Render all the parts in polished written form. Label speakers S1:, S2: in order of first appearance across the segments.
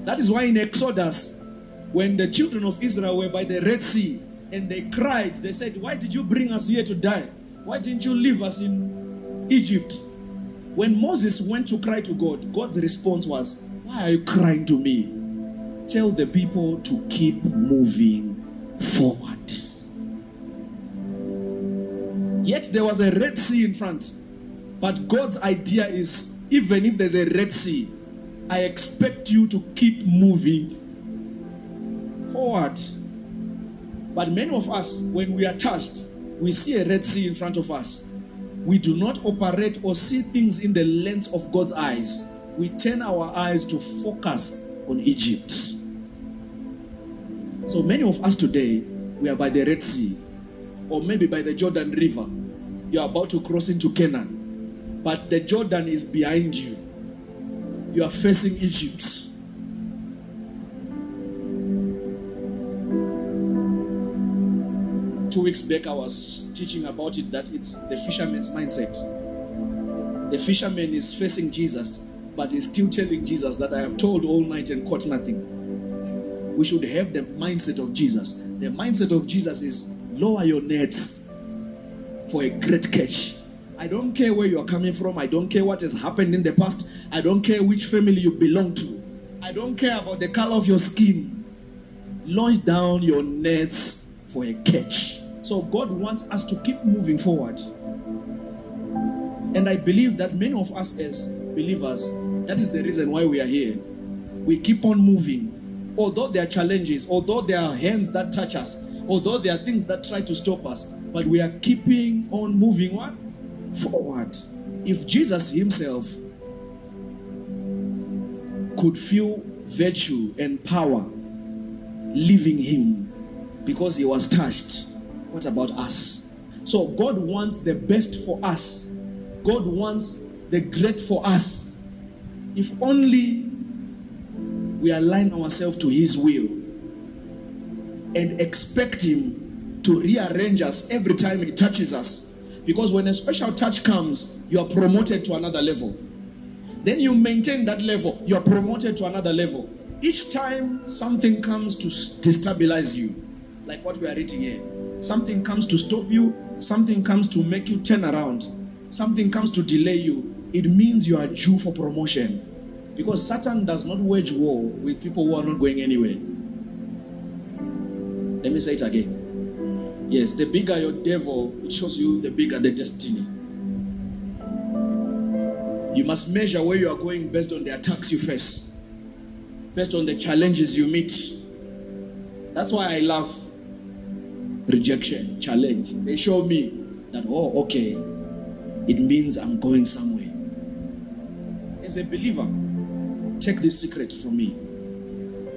S1: That is why in Exodus, when the children of Israel were by the Red Sea and they cried, they said, why did you bring us here to die? Why didn't you leave us in Egypt? When Moses went to cry to God, God's response was, why are you crying to me? Tell the people to keep moving forward. Yet there was a Red Sea in front. But God's idea is, even if there's a Red Sea, I expect you to keep moving forward. But many of us, when we are touched, we see a Red Sea in front of us. We do not operate or see things in the lens of God's eyes. We turn our eyes to focus on Egypt. So many of us today, we are by the Red Sea, or maybe by the Jordan River. You are about to cross into Canaan, but the Jordan is behind you. You are facing Egypt. 2 weeks back, I was teaching about it, that it's the fisherman's mindset. The fisherman is facing Jesus, but he's still telling Jesus that I have toiled all night and caught nothing. We should have the mindset of Jesus. The mindset of Jesus is lower your nets for a great catch. I don't care where you are coming from. I don't care what has happened in the past. I don't care which family you belong to. I don't care about the color of your skin. Launch down your nets for a catch. So God wants us to keep moving forward. And I believe that many of us as believers, that is the reason why we are here. We keep on moving. Although there are challenges, although there are hands that touch us, although there are things that try to stop us, but we are keeping on moving what? Forward. If Jesus himself could feel virtue and power leaving him because he was touched, what about us? So God wants the best for us. God wants the great for us. If only we align ourselves to his will and expect him to rearrange us every time he touches us. Because when a special touch comes, you are promoted to another level. Then you maintain that level, you are promoted to another level. Each time something comes to destabilize you, like what we are reading here, something comes to stop you, something comes to make you turn around, something comes to delay you, it means you are due for promotion. Because Satan does not wage war with people who are not going anywhere. Let me say it again. Yes, the bigger your devil, it shows you the bigger the destiny. You must measure where you are going based on the attacks you face, based on the challenges you meet. That's why I love rejection, challenge. They show me that, oh, okay, it means I'm going somewhere. As a believer, take this secret from me.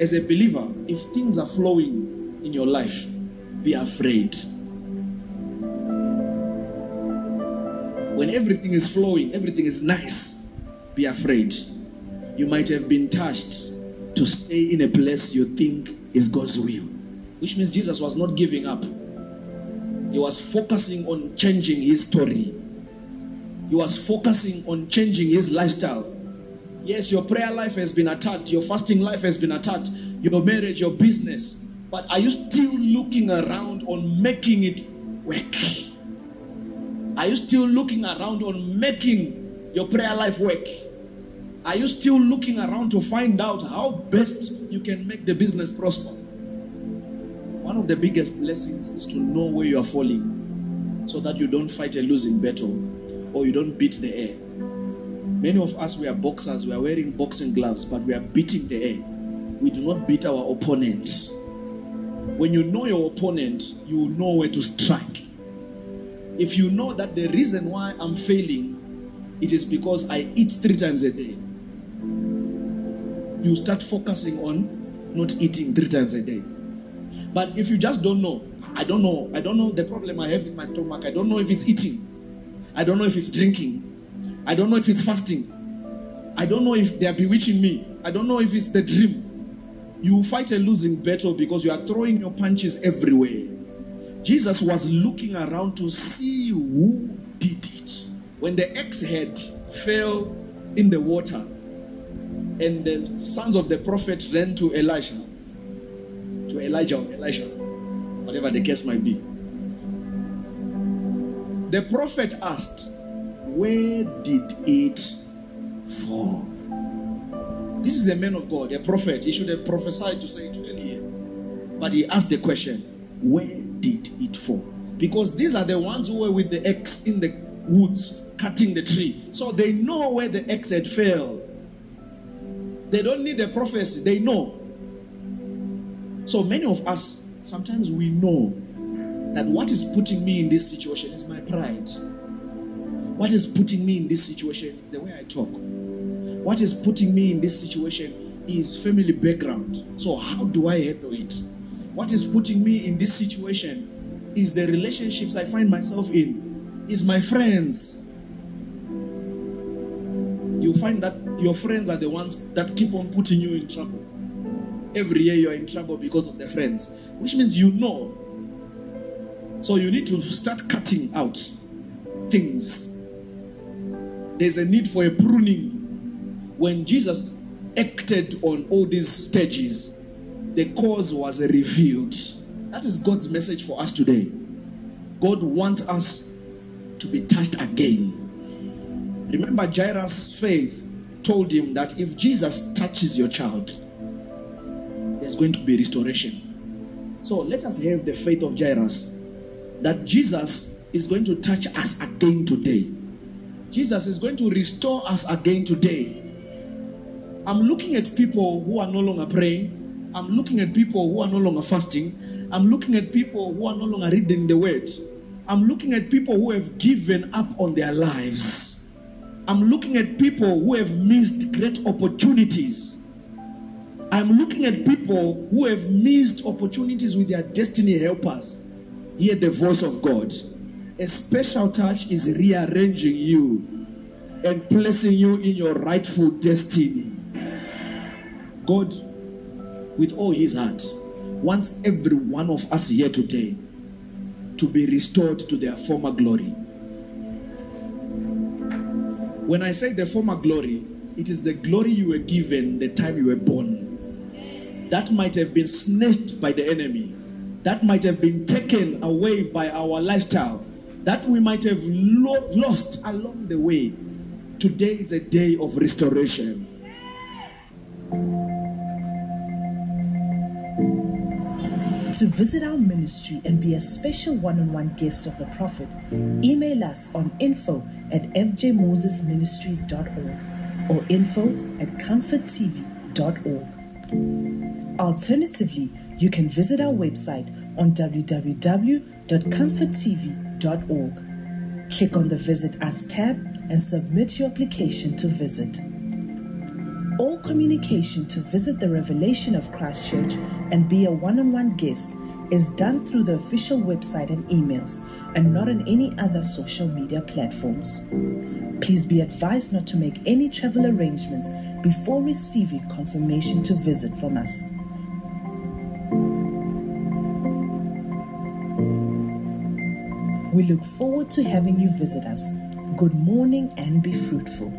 S1: As a believer, if things are flowing in your life, be afraid. When everything is flowing, everything is nice, be afraid. You might have been touched to stay in a place you think is God's will. Which means Jesus was not giving up. He was focusing on changing his story. He was focusing on changing his lifestyle. Yes, your prayer life has been attacked. Your fasting life has been attacked. Your marriage, your business. But are you still looking around on making it work? Are you still looking around on making your prayer life work? Are you still looking around to find out how best you can make the business prosper? One of the biggest blessings is to know where you are falling so that you don't fight a losing battle or you don't beat the air. Many of us, we are boxers, we are wearing boxing gloves, but we are beating the air. We do not beat our opponent. When you know your opponent, you will know where to strike. If you know that the reason why I'm failing, it is because I eat 3 times a day, you start focusing on not eating 3 times a day. But if you just don't know, I don't know the problem I have in my stomach. I don't know if it's eating. I don't know if it's drinking. I don't know if it's fasting. I don't know if they are bewitching me. I don't know if it's the dream. You fight a losing battle because you are throwing your punches everywhere. Jesus was looking around to see who did it. When the axe head fell in the water, And the sons of the prophet ran to Elijah, whatever the case might be. The prophet asked, where did it fall? This is a man of God, a prophet. He should have prophesied to say it earlier. But he asked the question, where did it fall? Because these are the ones who were with the axe in the woods, cutting the tree. So they know where the axe had fell. They don't need a prophecy, they know. So many of us, sometimes we know that what is putting me in this situation is my pride. What is putting me in this situation is the way I talk. What is putting me in this situation is family background. So how do I handle it? What is putting me in this situation is the relationships I find myself in, is my friends. You find that your friends are the ones that keep on putting you in trouble. Every year you are in trouble because of the friends, which means you know. So you need to start cutting out things. There's a need for a pruning. When Jesus acted on all these stages, the cause was revealed. That is God's message for us today. God wants us to be touched again. Remember, Jairus' faith told him that if Jesus touches your child, there's going to be restoration. So let us have the faith of Jairus, that Jesus is going to touch us again today. Jesus is going to restore us again today. I'm looking at people who are no longer praying. I'm looking at people who are no longer fasting. I'm looking at people who are no longer reading the word. I'm looking at people who have given up on their lives. I'm looking at people who have missed great opportunities. I'm looking at people who have missed opportunities with their destiny helpers. Hear the voice of God. A special touch is rearranging you and placing you in your rightful destiny. God, with all his heart, wants every one of us here today to be restored to their former glory. When I say the former glory, it is the glory you were given the time you were born. That might have been snatched by the enemy. That might have been taken away by our lifestyle. That we might have lost along the way. Today is a day of restoration.
S2: To visit our ministry and be a special one-on-one guest of the prophet, email us on info@fjmosesministries.org or info@comforttv.org. Alternatively, you can visit our website on www.comforttv.org. Click on the Visit Us tab and submit your application to visit. All communication to visit the Revelation of Christ Church and be a one-on-one guest is done through the official website and emails and not on any other social media platforms. Please be advised not to make any travel arrangements before receiving confirmation to visit from us. We look forward to having you visit us. Good morning and be fruitful.